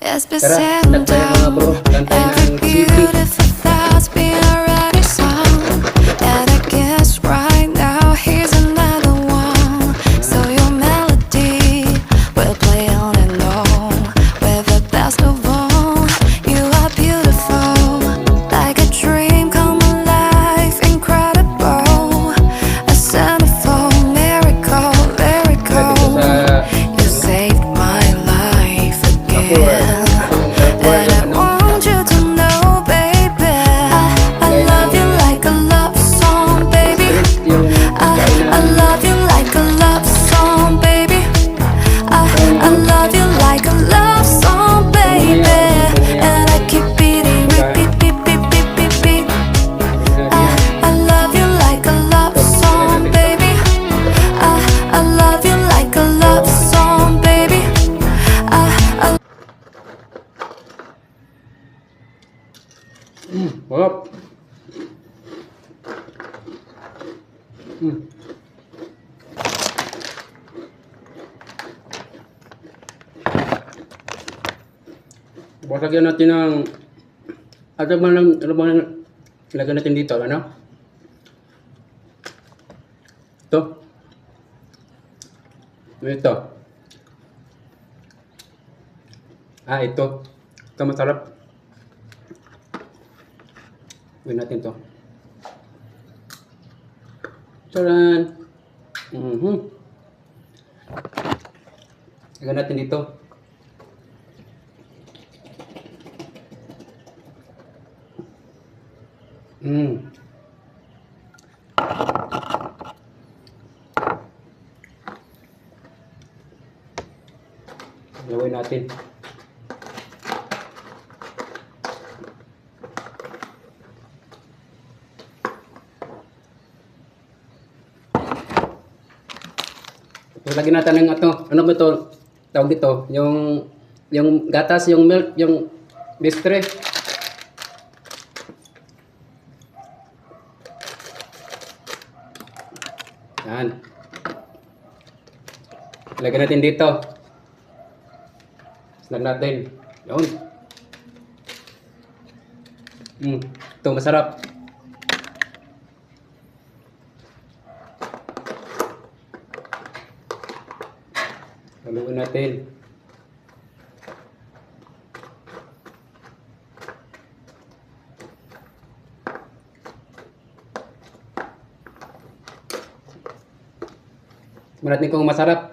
Tara, handa tayo mga bro. Kantay ng city. Hop. Lagyan natin ng ano bang lagyan natin dito, ano? Ito. Ito. Ito. Ito masarap. Gawin natin to. Taran! Lagyan natin dito. Gawin natin. Lagyan natin ng ano ba ito? Tawag dito, yung gatas, yung milk, yung bistre. Yan. Lagyan natin dito. Lagyan natin. Yun. Ito masarap. Haluin natin. Tingnan natin kung masarap.